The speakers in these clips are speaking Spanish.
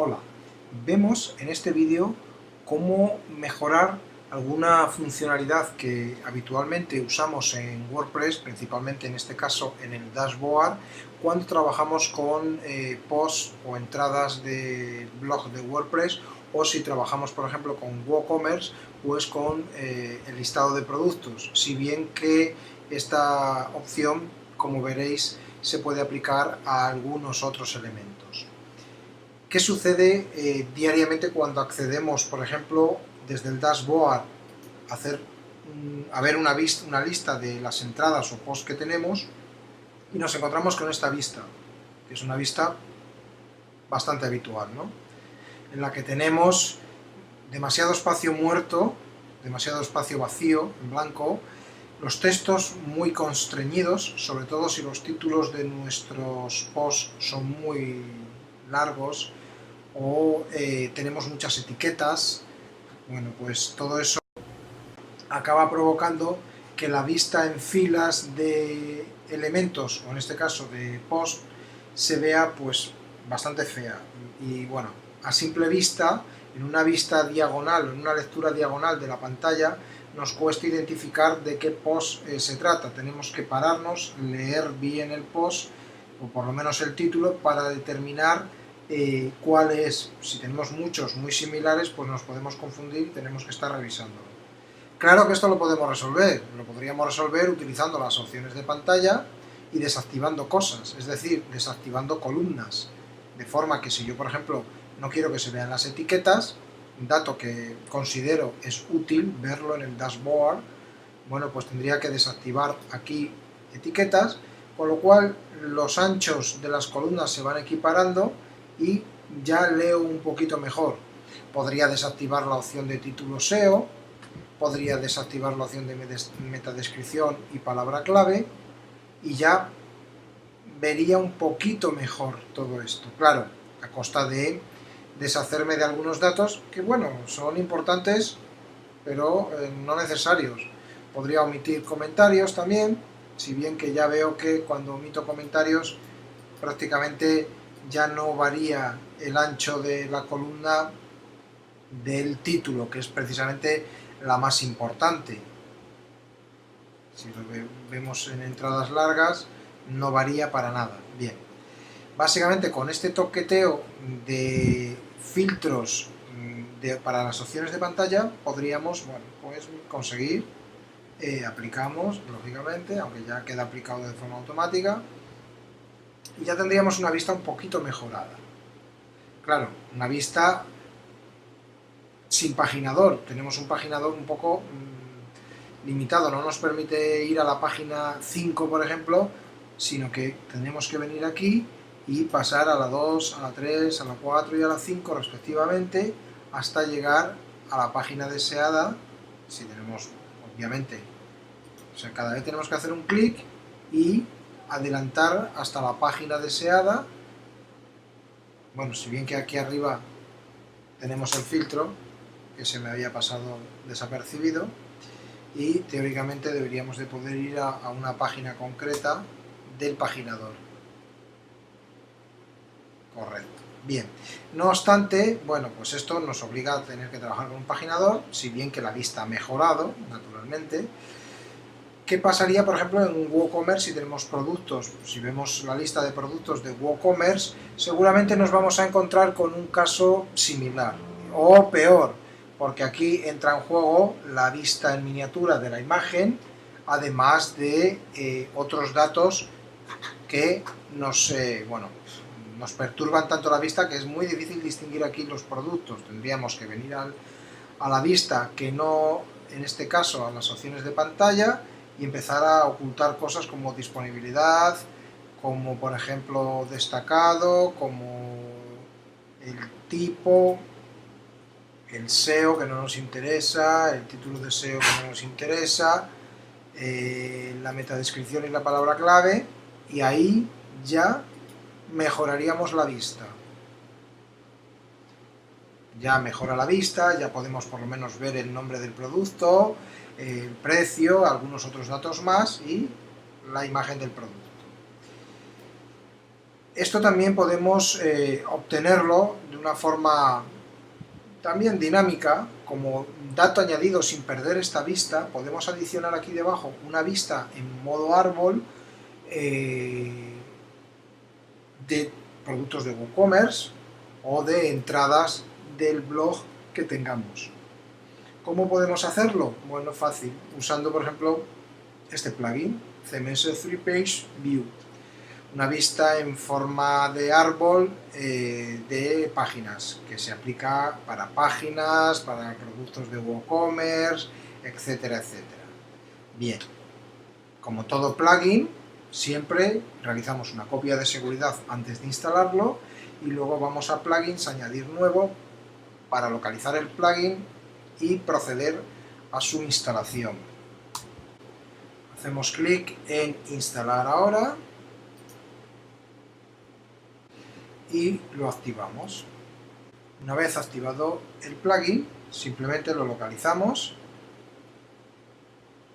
Hola, vemos en este vídeo cómo mejorar alguna funcionalidad que habitualmente usamos en WordPress, principalmente en este caso en el dashboard, cuando trabajamos con posts o entradas de blog de WordPress, o si trabajamos por ejemplo con WooCommerce, pues con el listado de productos, si bien que esta opción, como veréis, se puede aplicar a algunos otros elementos. ¿Qué sucede diariamente cuando accedemos, por ejemplo, desde el dashboard a ver una lista de las entradas o posts que tenemos y nos encontramos con esta vista, que es una vista bastante habitual, ¿no? En la que tenemos demasiado espacio muerto, demasiado espacio vacío, en blanco, los textos muy constreñidos, sobre todo si los títulos de nuestros posts son muy largos, o tenemos muchas etiquetas. Bueno, pues todo eso acaba provocando que la vista en filas de elementos, o en este caso de post, se vea pues bastante fea. Y bueno, a simple vista, en una vista diagonal, en una lectura diagonal de la pantalla, nos cuesta identificar de qué post se trata. Tenemos que pararnos, leer bien el post, o por lo menos el título, para determinar cuál es. Si tenemos muchos muy similares, pues nos podemos confundir y tenemos que estar revisándolo. Claro que esto lo podemos resolver, lo podríamos resolver utilizando las opciones de pantalla y desactivando cosas, es decir, desactivando columnas, de forma que si yo, por ejemplo, no quiero que se vean las etiquetas, un dato que considero es útil verlo en el dashboard, bueno, pues tendría que desactivar aquí etiquetas, con lo cual los anchos de las columnas se van equiparando y ya leo un poquito mejor. Podría desactivar la opción de título SEO, podría desactivar la opción de metadescripción y palabra clave, y ya vería un poquito mejor todo esto. Claro, a costa de deshacerme de algunos datos que, bueno, son importantes, pero no necesarios. Podría omitir comentarios también, si bien que ya veo que cuando omito comentarios prácticamente ya no varía el ancho de la columna del título, que es precisamente la más importante. Si lo vemos en entradas largas, no varía para nada. Bien, básicamente con este toqueteo de filtros para las opciones de pantalla podríamos, bueno, pues conseguir, aplicamos, lógicamente, aunque ya queda aplicado de forma automática, y ya tendríamos una vista un poquito mejorada. Claro, una vista sin paginador. Tenemos un paginador un poco limitado, no nos permite ir a la página 5, por ejemplo, sino que tendremos que venir aquí y pasar a la 2, a la 3, a la 4 y a la 5 respectivamente, hasta llegar a la página deseada. Si tenemos, obviamente, o sea, cada vez tenemos que hacer un clic y adelantar hasta la página deseada. Bueno, si bien que aquí arriba tenemos el filtro, que se me había pasado desapercibido, y teóricamente deberíamos de poder ir a una página concreta del paginador. Correcto. Bien. No obstante, bueno, pues esto nos obliga a tener que trabajar con un paginador, si bien que la vista ha mejorado, naturalmente. ¿Qué pasaría, por ejemplo, en WooCommerce si tenemos productos? Si vemos la lista de productos de WooCommerce, seguramente nos vamos a encontrar con un caso similar, o peor, porque aquí entra en juego la vista en miniatura de la imagen, además de otros datos que nos perturban tanto la vista que es muy difícil distinguir aquí los productos. Tendríamos que venir a la vista, que no, en este caso, a las opciones de pantalla, y empezar a ocultar cosas como disponibilidad, como por ejemplo destacado, como el tipo, el SEO que no nos interesa, el título de SEO que no nos interesa, la metadescripción y la palabra clave, y ahí ya mejoraríamos la vista. Ya mejora la vista, ya podemos por lo menos ver el nombre del producto, el precio, algunos otros datos más y la imagen del producto. Esto también podemos obtenerlo de una forma también dinámica, como dato añadido sin perder esta vista. Podemos adicionar aquí debajo una vista en modo árbol de productos de WooCommerce o de entradas del blog que tengamos. ¿Cómo podemos hacerlo? Bueno, fácil, usando por ejemplo este plugin, CMS 3Page View, una vista en forma de árbol de páginas, que se aplica para páginas, para productos de WooCommerce, etcétera, etcétera. Bien, como todo plugin, siempre realizamos una copia de seguridad antes de instalarlo y luego vamos a plugins, añadir nuevo, para localizar el plugin y proceder a su instalación. Hacemos clic en instalar ahora y lo activamos. Una vez activado el plugin, simplemente lo localizamos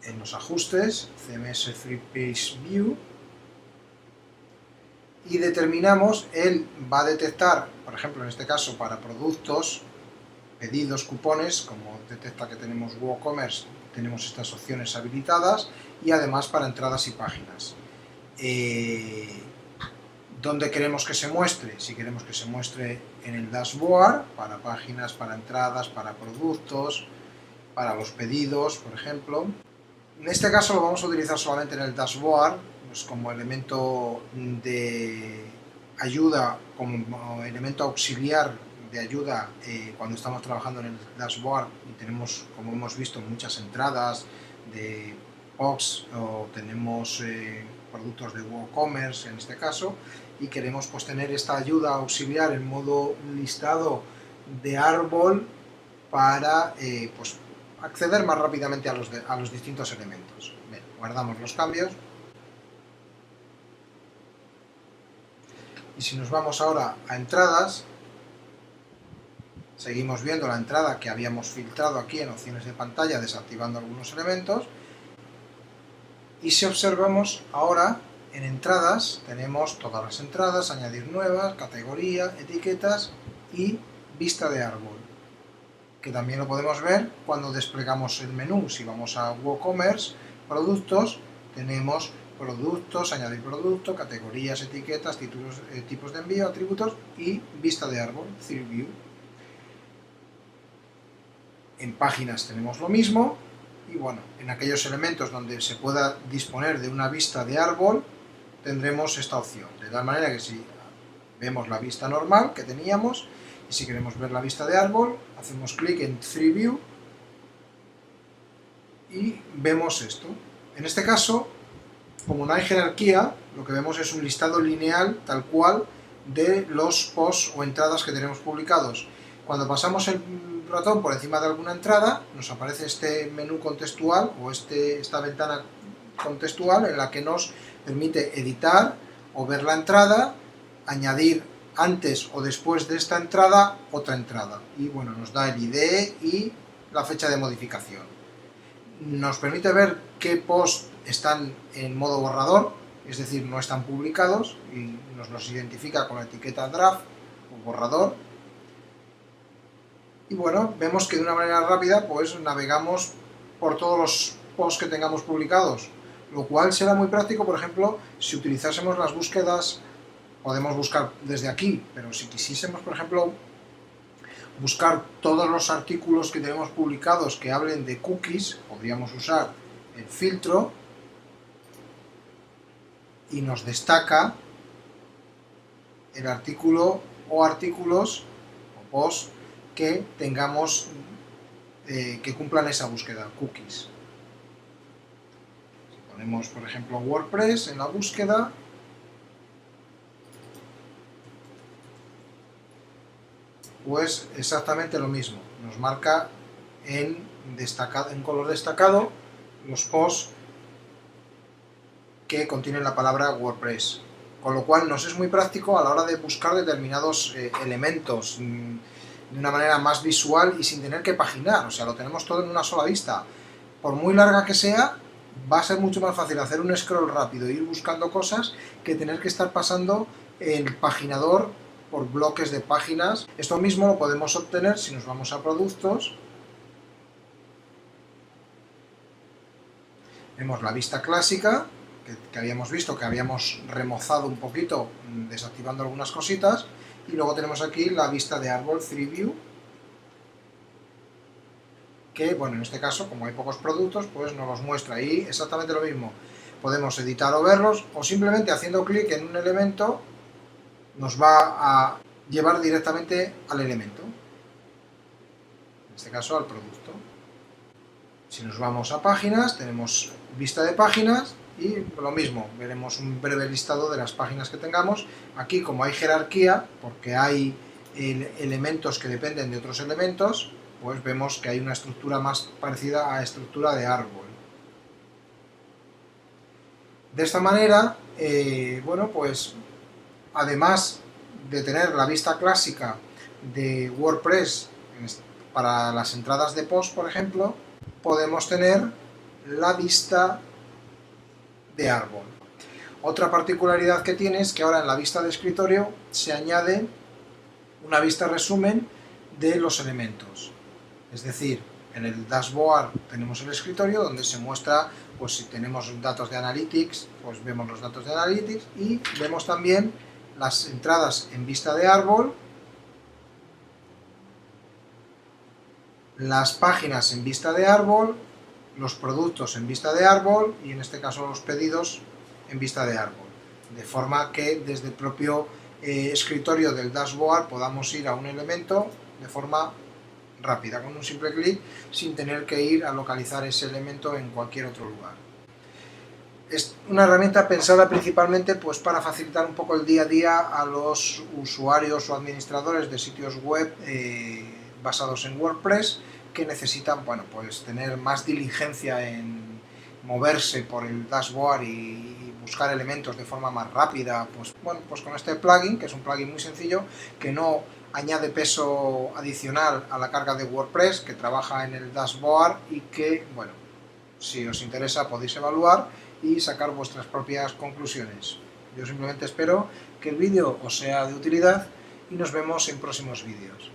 en los ajustes, CMS 3Page View, y determinamos, él va a detectar, por ejemplo en este caso para productos, pedidos, cupones, como detecta que tenemos WooCommerce, tenemos estas opciones habilitadas, y además para entradas y páginas. ¿Dónde queremos que se muestre? Si queremos que se muestre en el dashboard, para páginas, para entradas, para productos, para los pedidos, por ejemplo. En este caso lo vamos a utilizar solamente en el dashboard, pues como elemento de ayuda, como elemento auxiliar de ayuda cuando estamos trabajando en el dashboard y tenemos, como hemos visto, muchas entradas de POCs o tenemos productos de WooCommerce en este caso, y queremos pues tener esta ayuda auxiliar en modo listado de árbol para pues acceder más rápidamente a los distintos elementos. Bien, guardamos los cambios. Y si nos vamos ahora a entradas, seguimos viendo la entrada que habíamos filtrado aquí en opciones de pantalla, desactivando algunos elementos. Y si observamos ahora, en entradas tenemos todas las entradas, añadir nuevas, categoría, etiquetas y vista de árbol, que también lo podemos ver cuando desplegamos el menú. Si vamos a WooCommerce, productos, tenemos productos, añadir producto, categorías, etiquetas, títulos, tipos de envío, atributos y vista de árbol, 3View. En páginas tenemos lo mismo y bueno, en aquellos elementos donde se pueda disponer de una vista de árbol tendremos esta opción, de tal manera que si vemos la vista normal que teníamos y si queremos ver la vista de árbol, hacemos clic en 3View y vemos esto. En este caso, como no hay jerarquía, lo que vemos es un listado lineal tal cual de los posts o entradas que tenemos publicados. Cuando pasamos el ratón por encima de alguna entrada, nos aparece este menú contextual o esta ventana contextual en la que nos permite editar o ver la entrada, añadir antes o después de esta entrada otra entrada. Y bueno, nos da el ID y la fecha de modificación. Nos permite ver qué posts están en modo borrador, es decir, no están publicados, y nos los identifica con la etiqueta draft o borrador. Y bueno, vemos que de una manera rápida pues navegamos por todos los posts que tengamos publicados, lo cual será muy práctico, por ejemplo, si utilizásemos las búsquedas. Podemos buscar desde aquí, pero si quisiésemos, por ejemplo, buscar todos los artículos que tenemos publicados que hablen de cookies, podríamos usar el filtro y nos destaca el artículo o artículos o posts que tengamos que cumplan esa búsqueda, cookies. Si ponemos, por ejemplo, WordPress en la búsqueda, pues exactamente lo mismo, nos marca en color destacado los posts que contienen la palabra WordPress, con lo cual nos es muy práctico a la hora de buscar determinados elementos de una manera más visual y sin tener que paginar, o sea, lo tenemos todo en una sola vista. Por muy larga que sea, va a ser mucho más fácil hacer un scroll rápido e ir buscando cosas que tener que estar pasando el paginador por bloques de páginas. Esto mismo lo podemos obtener si nos vamos a productos. Vemos la vista clásica, que habíamos visto, que habíamos remozado un poquito, desactivando algunas cositas, y luego tenemos aquí la vista de árbol 3View, que, bueno, en este caso, como hay pocos productos, pues nos los muestra ahí exactamente lo mismo. Podemos editar o verlos, o simplemente haciendo clic en un elemento nos va a llevar directamente al elemento, en este caso al producto. Si nos vamos a páginas, tenemos vista de páginas y lo mismo, veremos un breve listado de las páginas que tengamos. Aquí, como hay jerarquía, porque hay elementos que dependen de otros elementos, pues vemos que hay una estructura más parecida a la estructura de árbol. De esta manera, bueno, pues además de tener la vista clásica de WordPress para las entradas de post, por ejemplo, podemos tener la vista de árbol. Otra particularidad que tiene es que ahora en la vista de escritorio se añade una vista resumen de los elementos. Es decir, en el dashboard tenemos el escritorio donde se muestra, pues si tenemos datos de Analytics, pues vemos los datos de Analytics y vemos también las entradas en vista de árbol, las páginas en vista de árbol, los productos en vista de árbol y en este caso los pedidos en vista de árbol. De forma que desde el propio escritorio del dashboard podamos ir a un elemento de forma rápida, con un simple clic, sin tener que ir a localizar ese elemento en cualquier otro lugar. Es una herramienta pensada principalmente pues, para facilitar un poco el día a día a los usuarios o administradores de sitios web basados en WordPress que necesitan, bueno, pues tener más diligencia en moverse por el dashboard y buscar elementos de forma más rápida. Pues bueno, pues con este plugin, que es un plugin muy sencillo, que no añade peso adicional a la carga de WordPress, que trabaja en el dashboard y que, bueno, si os interesa podéis evaluar y sacar vuestras propias conclusiones. Yo simplemente espero que el vídeo os sea de utilidad y nos vemos en próximos vídeos.